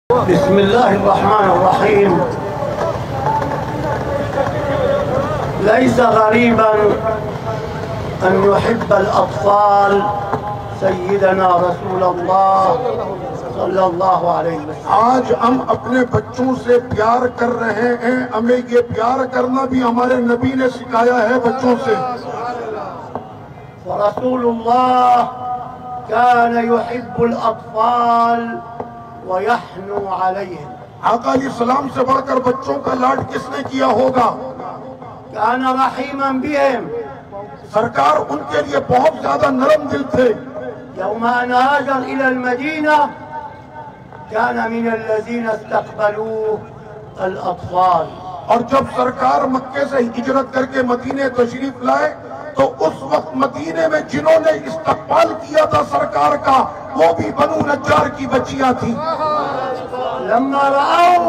بسم الله الرحمن الرحيم. ليس غريبا أن يحب الأطفال سيدنا رسول الله صلی اللہ علیہ وسلم. آج ہم اپنے بچوں سے پیار کر رہے ہیں. ہمیں یہ پیار کرنا بھی ہمارے نبی نے سکھایا ہے بچوں سے. ورسول اللہ كان يحب الأطفال ويحنو عليهم. آقا علیہ السلام سے بڑھ کر بچوں کا لاڈ کس نے کیا ہوگا؟ كان رحيما بهم. سرکار ان کے لیے بہت زیادہ نرم دل تھے. يوم أن هاجر إلى المدينة كان من الذين استقبلوه الأطفال. اور جب سرکار مکے سے ہجرت کر کے مدینے تشریف لائے تو اس وقت مدینے میں جنہوں نے استقبال کیا تھا سرکار کا وہ بھی بنو نجار کی بچیاں تھیں. لما رأوه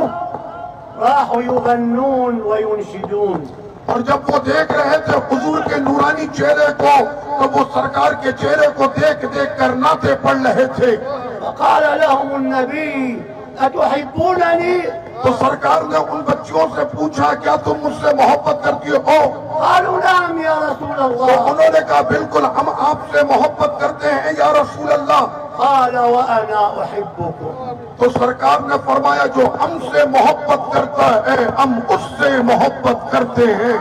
راحوا يغنون وينشدون. اور جب وہ دیکھ رہے تھے حضور کے نورانی چہرے کو تو وہ سرکار کے چہرے کو دیکھ دیکھ کر نعتیں پڑھ رہے تھے. فقال لهم النبي أتحبونني؟ تو سرکار نے ان بچیوں سے پوچھا کیا تم مجھ سے محبت کرتی ہو؟ قالوا نعم يا رسول تو الله. انہوں نے کہا بالکل ہم آپ سے محبت کرتے ہیں یا رسول اللہ. قال وأنا أحبكم. تو سرکار نے فرمایا جو ہم سے محبت کرتا ہے ہم اس سے محبت کرتے ہیں.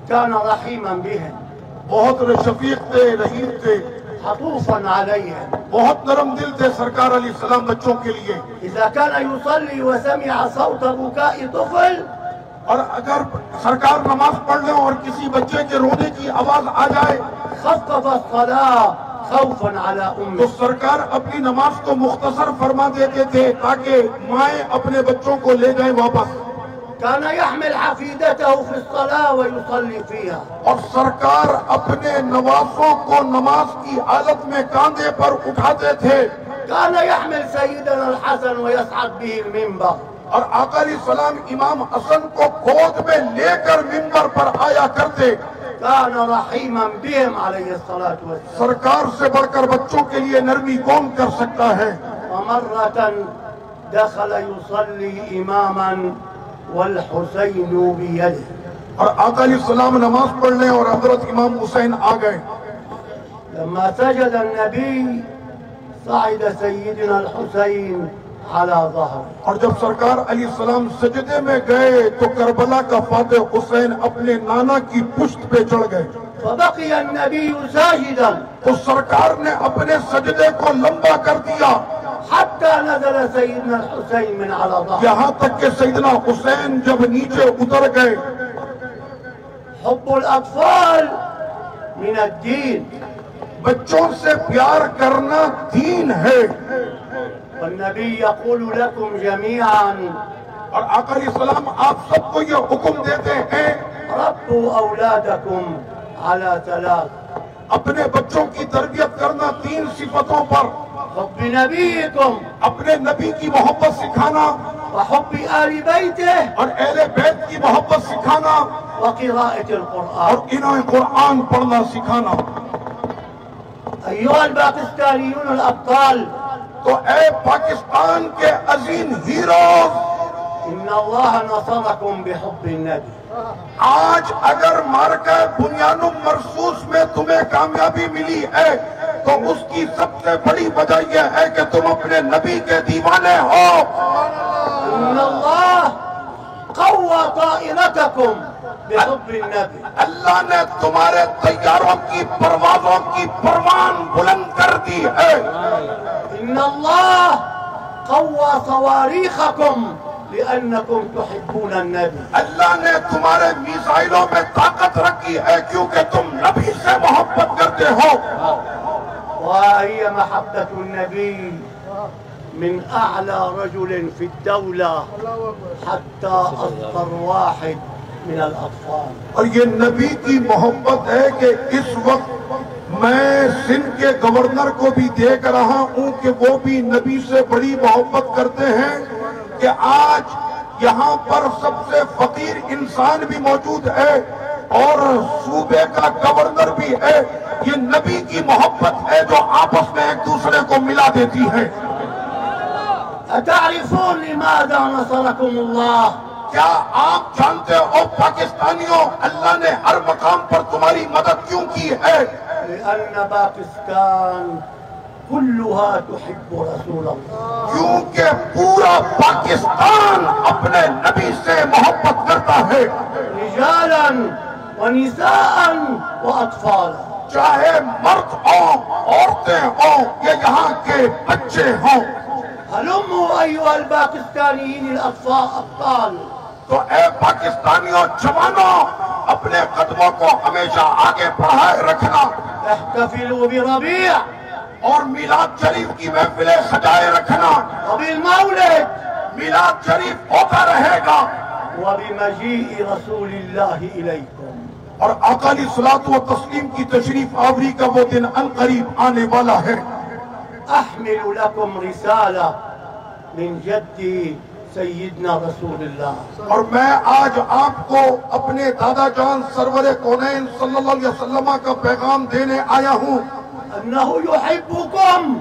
كان رحيما بهم بہت شفیق تھے، رحیم تھے، عطوفا عليهم. بہت نرم دل تھے سرکار علیہ السلام بچوں کے لیے. إذا كان يصلي وسمع صوت بكاء طفل اور اگر سرکار نماز پڑھ لیں اور کسی بچے کے رونے کی آواز آ جائے خفف الصلاة خوفا على تو أمه. سرکار اپنی نماز کو مختصر فرما دیتے تھے تاکہ مائیں اپنے بچوں کو لے جائیں واپس. كان يحمل حفيدته في الصلاة ويصلي فيها. اور سرکار اپنے نوازوں کو نماز کی حالت میں کاندھے پر اٹھاتے تھے. كان يحمل سيدنا الحسن ويصعد به المنبر. اور آقا علیہ السلام امام حسن کو گود میں لے کر منبر پر آیا کرتے. كان رحيما بهم عليه الصلاة والسلام. سرکار سے بڑھ کر بچوں کے لیے نرمی کون کر سکتا ہے؟ ومرة دخل يصلي إماما والحسين بيده. اور آقا علیہ السلام نماز پڑھ لیں اور حضرت امام حسین آ گئے. لما سجد النبي صعد سيدنا الحسين على ظهره. اور جب سرکار علیہ السلام سجدے میں گئے تو کربلا کا فاتح حسین اپنے نانا کی پشت پہ چڑھ گئے. فبقي النبي ساجدا تو سرکار نے اپنے سجدے کو لمبا کر دیا حتى نزل سيدنا الحسين من على ظهره. یہاں تک کہ سیدنا حسین جب نیچے اتر گئے. حب الأطفال من الدين. بچوں سے پیار کرنا دین ہے. والنبي يقول لكم جميعا اور آقا علیہ السلام آپ سب کو یہ حکم دیتے ہیں ربوا أولادكم على ثلاث. اپنے بچوں کی تربیت کرنا 3 صفتوں پر. حب نبيكم اپنے نبی کی محبت سکھانا وحب آل بيته اور اہل بیت کی محبت سکھانا وقراءة اور القرآن. انہیں قرآن پڑھنا سکھانا. أيها الباكستانيون الأبطال تو اے پاکستان کے عظیم ہیروز، إن الله نصركم بحب النبي. آج اگر مارکہ بنیان مرصوص میں تمہیں کامیابی ملی ہے تو اس کی سب سے بڑی وجہ یہ ہے کہ تم اپنے نبی کے دیوانے ہو. إن الله قوى طائرتكم بحب النبي. اللہ نے تمہارے طیاروں کی پروازوں کی پروان بلند کر دی ہے. إن الله قوى صواريخكم لأنكم تحبون النبي. اللہ نے تمہارے میزائلوں میں طاقت رکھی ہے کیونکہ تم نبی سے محبت کرتے ہو. وهي محبة النبي من أعلى رجل في الدولة حتى أصغر واحد من الأطفال. اور یہ نبی کی محبت ہے کہ اس وقت میں سندھ کے گورنر کو بھی دیکھ رہا ہوں کہ وہ بھی نبی سے بڑی محبت کرتے ہیں کہ آج یہاں پر سب سے فقیر انسان بھی موجود ہے اور صوبے کا گورنر بھی ہے. یہ نبی کی محبت ہے جو آپس میں ایک دوسرے کو ملا دیتی ہے. أتعرفون لماذا نصركم الله؟ کیا آپ جانتے ہو پاکستانیوں اللہ نے ہر مقام پر تمہاری مدد کیوں کی ہے؟ لأن باكستان كلها تحب رسول الله. کیونکہ پورا پاکستان اپنے نبی سے محبت کرتا ہے، رجالا ونساء وأطفالا. چاہے مرد ہوں، عورتیں ہوں یا یہاں کے بچے ہوں۔ هلموا أيها الباكستانيين الأبطال. تو اے پاکستانیوں جوانوں، اپنے قدموں کو ہمیشہ آگے بڑھائے رکھنا احتفلوا بربيع اور میلاد شریف کی محفلیں سجائے رکھنا۔ وبالمولد میلاد شریف ہوتا رہے گا وبمجيء رسول الله إليكم. اور آقا علیہ الصلوۃ والتسلیم کی تشریف آوری کا وہ دن عنقریب آنے والا ہے۔ أحمل لكم رسالة من جدي سيدنا رسول الله. اور میں آج آپ کو اپنے دادا جان سرور کونین صلی اللہ علیہ وسلم کا پیغام دینے آیا ہوں۔ أنه يحبكم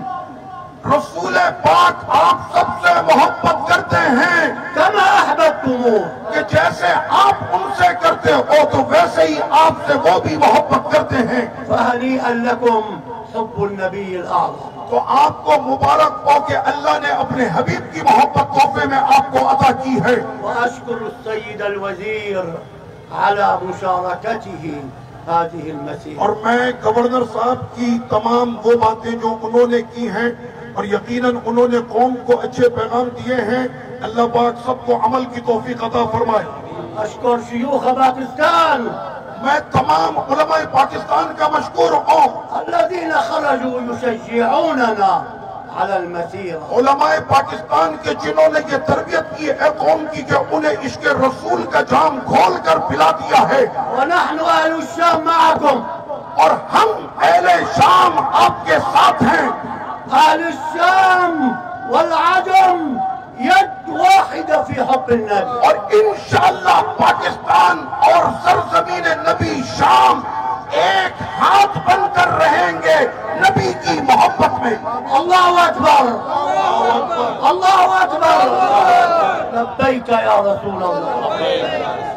رسول پاک آپ سب سے محبت کرتے ہیں كما أحببتموه. کہ جیسے آپ ان سے کرتے ہو تو ویسے ہی آپ سے وہ بھی محبت کرتے ہیں۔ فهنيئا لكم حب النبي الأعظم. تو آپ کو مبارک ہو کہ اللہ نے اپنے حبیب کی محبت تحفے میں آپ کو عطا کی ہے۔ وأشكر السيد الوزير على مشاركته هذه المسيرة. اور میں گورنر صاحب کی تمام وہ باتیں جو انہوں نے کی ہیں اور یقیناً انہوں نے قوم کو اچھے پیغام دیے ہیں، اللہ پاک سب کو عمل کی توفیق عطا فرمائے۔ أشكر شيوخ باكستان میں تمام علماء پاکستان کا مشکور ہوں، الذين خرجوا يشجعوننا على المسيرة. علماء پاکستان کے جنہوں نے یہ تربیت کی ہے قوم کی کہ انہیں عشق رسول کا جام کھول کر پلا دیا ہے۔ ونحن أهل الشام معكم. اور ہم اہل شام آپ کے ساتھ ہیں۔ أهل الشام والعجم يد واحدة في حب النبي. اور انشاءاللہ پاکستان اور سرزمین نبی شام ایک ہاتھ بن کر رہیں گے نبی کی محبت میں۔ الله أكبر الله أكبر. لبيك يا رسول الله.